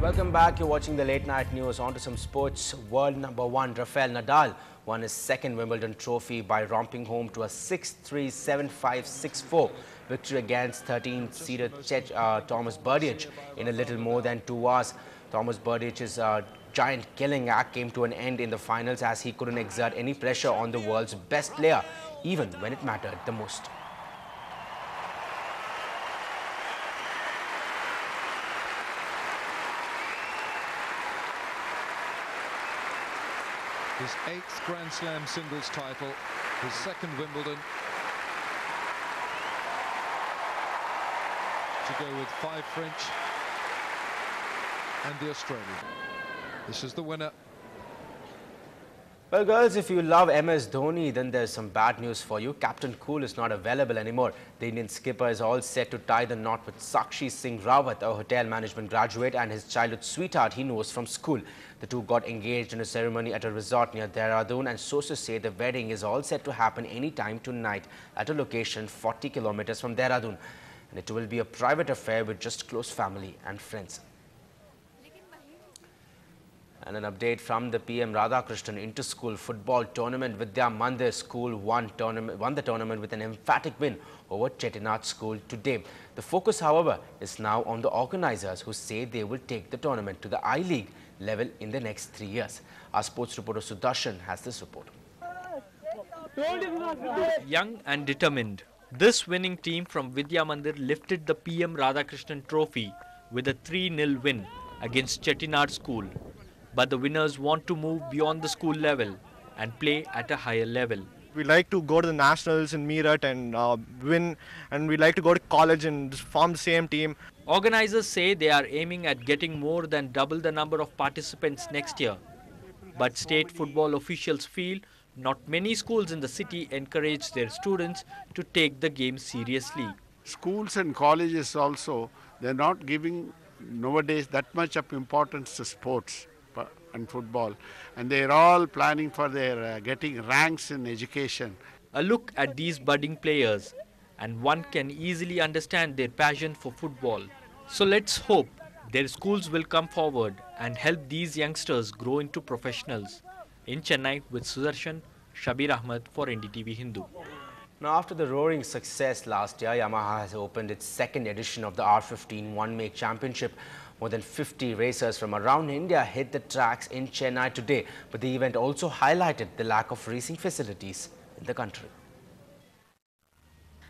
Welcome back. You're watching the late night news. On to some sports. World number 1 Rafael Nadal won his second Wimbledon trophy by romping home to a 6-3, 7-5, 6-4 victory against 13-seeded Thomas Berdych in a little more than 2 hours. Thomas Berdych's giant killing act came to an end in the finals as he couldn't exert any pressure on the world's best player, even when it mattered the most. His 8th Grand Slam singles title, his 2nd Wimbledon. To go with 5 French and the Australian. This is the winner. Well, girls, if you love MS Dhoni, then there's some bad news for you. Captain Cool is not available anymore. The Indian skipper is all set to tie the knot with Sakshi Singh Rawat, a hotel management graduate, and his childhood sweetheart he knows from school. The two got engaged in a ceremony at a resort near Dehradun, and sources say the wedding is all set to happen anytime tonight at a location 40 kilometers from Dehradun. And it will be a private affair with just close family and friends. And an update from the PM Radhakrishnan Inter-School Football Tournament. Vidya Mandir School won the tournament with an emphatic win over Chettinad School today. The focus, however, is now on the organizers, who say they will take the tournament to the I-League level in the next 3 years. Our sports reporter Sudarshan has this report. Young and determined, this winning team from Vidya Mandir lifted the PM Radhakrishnan Trophy with a 3-0 win against Chettinad School. But the winners want to move beyond the school level and play at a higher level. We like to go to the nationals in Meerut and win, and we like to go to college and form the same team. Organizers say they are aiming at getting more than double the number of participants next year. But state football officials feel not many schools in the city encourage their students to take the game seriously. Schools and colleges also, they're not giving nowadays that much of importance to sports and football, and they're all planning for their getting ranks in education. A look at these budding players, and one can easily understand their passion for football. So let's hope their schools will come forward and help these youngsters grow into professionals. In Chennai with Sudarshan, Shabir Ahmed for NDTV Hindu. Now, after the roaring success last year, Yamaha has opened its second edition of the R15 One-Make Championship. More than 50 racers from around India hit the tracks in Chennai today, but the event also highlighted the lack of racing facilities in the country.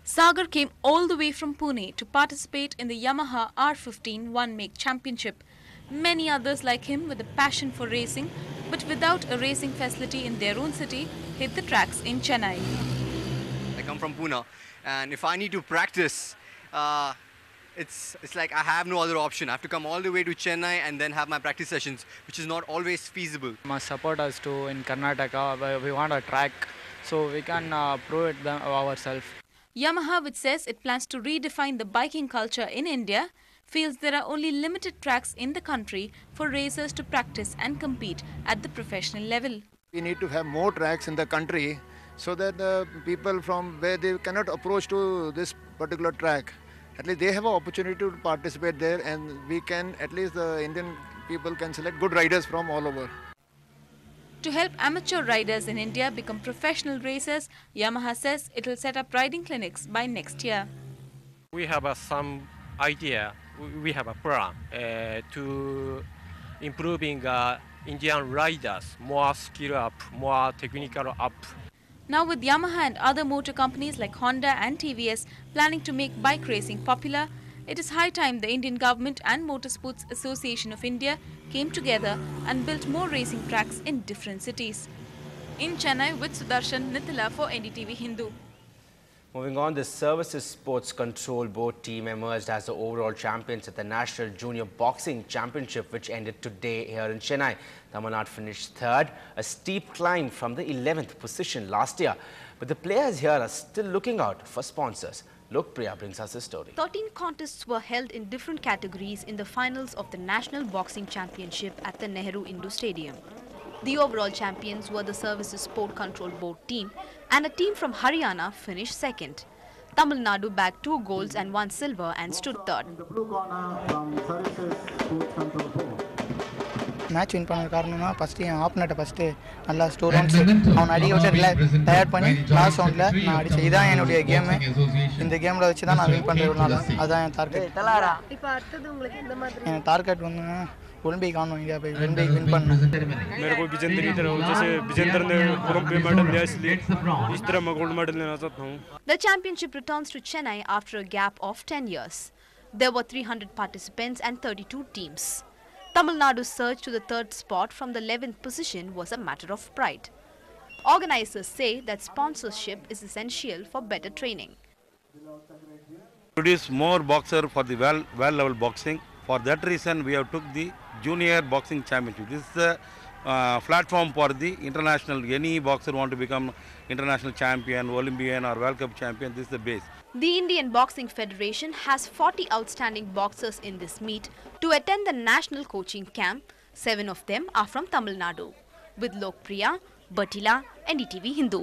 Sagar came all the way from Pune to participate in the Yamaha R15 One-Make Championship. Many others like him with a passion for racing, but without a racing facility in their own city, hit the tracks in Chennai. I come from Pune, and if I need to practice, it's like I have no other option. I have to come all the way to Chennai and then have my practice sessions, which is not always feasible. Must support us too in Karnataka. We want a track so we can prove it ourselves. Yamaha, which says it plans to redefine the biking culture in India, feels there are only limited tracks in the country for racers to practice and compete at the professional level. We need to have more tracks in the country so that the people from where they cannot approach to this particular track, at least they have an opportunity to participate there, and we can, at least the Indian people can select good riders from all over. To help amateur riders in India become professional racers, Yamaha says it will set up riding clinics by next year. We have some idea, we have a plan to improving Indian riders, more skill up, more technical up. Now with Yamaha and other motor companies like Honda and TVS planning to make bike racing popular, it is high time the Indian government and Motorsports Association of India came together and built more racing tracks in different cities. In Chennai with Sudarshan, Nithila for NDTV Hindu. Moving on, the Services Sports Control Board team emerged as the overall champions at the National Junior Boxing Championship, which ended today here in Chennai. Tamil Nadu finished third, a steep climb from the 11th position last year. But the players here are still looking out for sponsors. Lokpriya brings us this story. 13 contests were held in different categories in the finals of the National Boxing Championship at the Nehru Indoor Stadium. The overall champions were the Services Sport Control Board team, and a team from Haryana finished second. Tamil Nadu bagged 2 golds and 1 silver and stood third. Match win பண்ண காரணம்னா first என் ஆப்னட்டை first நல்லா 2 rounds அவனை அடிக்க விட்டு தயார் பண்ணி last ரவுண்டில் நான் அடித்தேன். இதுதான் என்னுடைய கேமு. இந்த கேமில் வச்சு தான் நான் வின் பண்ணுறதுனால அதுதான் என் டார்கெட். இப்போ அடுத்தது உங்களுக்கு எந்த மாதிரி என் டார்கெட் வந்து ओलंपिक आना इंडिया पे ओलंपिक विन करना मेरे को विजेंद्र की तरह जैसे विजेंद्र ने ओलंपिक मेडल लिया इसलिए इस तरह मैं गोल्ड मेडल लेना चाहता हूँ. The championship returns to Chennai after a gap of 10 years. There were 300 participants and 32 teams. Tamil Nadu's surge to the third spot from the 11th position was a matter of pride. Organizers say that sponsorship is essential for better training. Produce more boxer for the world level boxing. For that reason, we have took the junior boxing championship. This is the platform for the international. Any boxer want to become international champion, Olympian or World Cup champion, this is the base. The Indian Boxing Federation has 40 outstanding boxers in this meet to attend the national coaching camp. 7 of them are from Tamil Nadu. With Lokpriya, Batila, NDTV Hindu.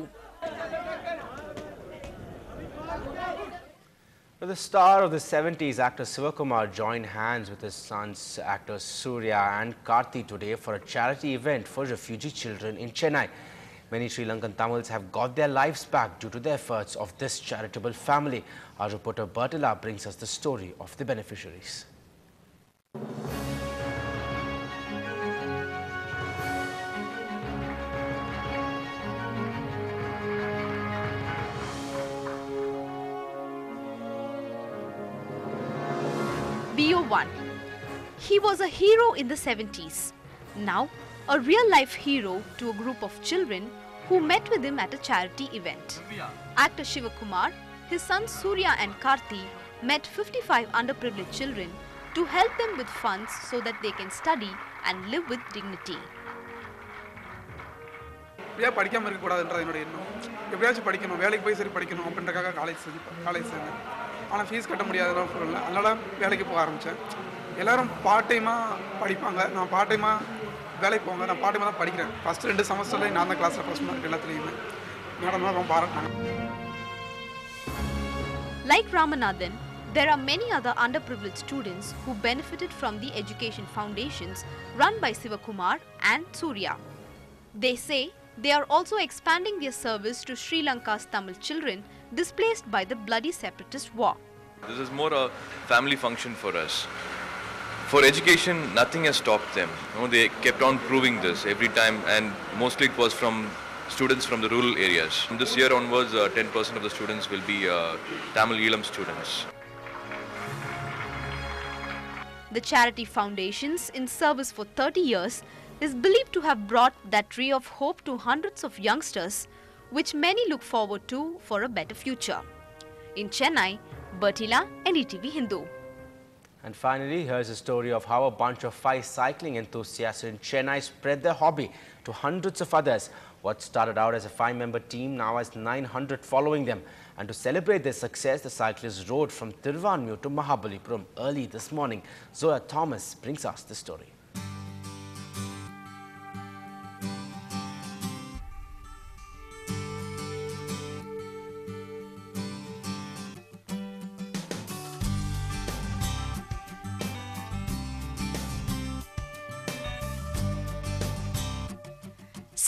The star of the 70s, actor Sivakumar, joined hands with his sons, actors Surya and Karthi, today for a charity event for refugee children in Chennai. Many Sri Lankan Tamils have got their lives back due to the efforts of this charitable family. Our reporter Bertila brings us the story of the beneficiaries. BO1. He was a hero in the 70s. Now, a real-life hero to a group of children who met with him at a charity event. Actor Shivakumar, his sons Surya and Karthi met 55 underprivileged children to help them with funds so that they can study and live with dignity. எப்படியா படிக்காம இருக்க கூடாதுன்றது என்னோட எண்ணம். எப்படியாச்சும் படிக்கணும், வேலைக்கு போய் சரி படிக்கணும் அப்படின்றக்காக காலேஜ் சேர்ந்தேன். ஆனால் ஃபீஸ் கட்ட முடியாதுன்னு சொல்லல, அதனால வேலைக்கு போக ஆரம்பித்தேன். எல்லாரும் பார்ட் டைமாக படிப்பாங்க, நான் பார்ட் டைமாக வேலைக்கு போங்க, நான் பார்ட் டைமாக தான் படிக்கிறேன். ஃபஸ்ட்டு 2 செமஸ்டர்லேயும் நான் தான் கிளாஸில் ஃபஸ்ட் மார்க் எல்லாத்துலேயுமே. மேடம் ரொம்ப பாராட்டினாங்க. Like Ramanathan, there are many other underprivileged students who benefited from the education foundations run by Sivakumar and Surya. They say they are also expanding their service to Sri Lanka's Tamil children displaced by the bloody separatist war. This is more a family function for us. For education, nothing has stopped them. They kept on proving this every time, and mostly it was from students from the rural areas. From this year onwards, 10% of the students will be Tamil Elam students. The charity foundations, in service for 30 years, is believed to have brought that ray of hope to hundreds of youngsters, which many look forward to for a better future. In Chennai, Bertila, NDTV Hindu. And finally, here's a story of how a bunch of 5 cycling enthusiasts in Chennai spread their hobby to hundreds of others. What started out as a 5-member team now has 900 following them. And to celebrate their success, the cyclists rode from Tiruvannur to Mahabalipuram early this morning. Zoya Thomas brings us the story.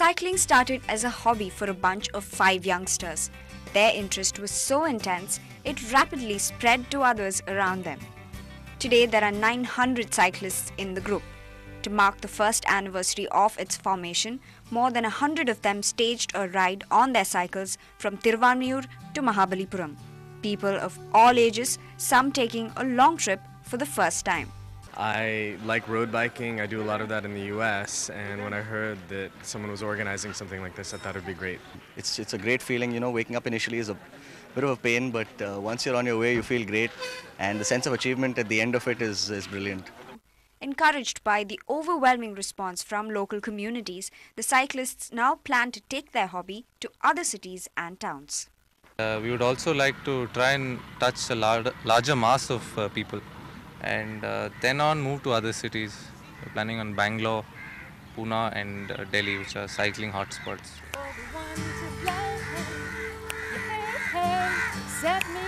Cycling started as a hobby for a bunch of 5 youngsters. Their interest was so intense, it rapidly spread to others around them. Today, there are 900 cyclists in the group. To mark the first anniversary of its formation, more than 100 of them staged a ride on their cycles from Tiruvannur to Mahabalipuram. People of all ages, some taking a long trip for the first time. I like road biking. I do a lot of that in the US, and when I heard that someone was organizing something like this, I thought it would be great. It's a great feeling, waking up initially is a bit of a pain, but once you're on your way, you feel great, and the sense of achievement at the end of it is brilliant. Encouraged by the overwhelming response from local communities, the cyclists now plan to take their hobby to other cities and towns. We would also like to try and touch a larger mass of people, and then on move to other cities. We're planning on Bangalore, Pune and Delhi, which are cycling hotspots. Set me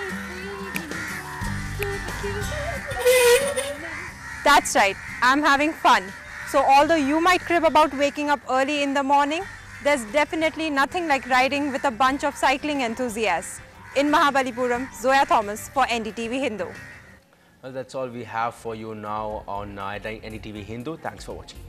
That's right, I'm having fun. So although you might crib about waking up early in the morning, there's definitely nothing like riding with a bunch of cycling enthusiasts. In Mahabalipuram, Zoya Thomas for NDTV Hindu. Well, that's all we have for you now on NDTV Hindu. Thanks for watching.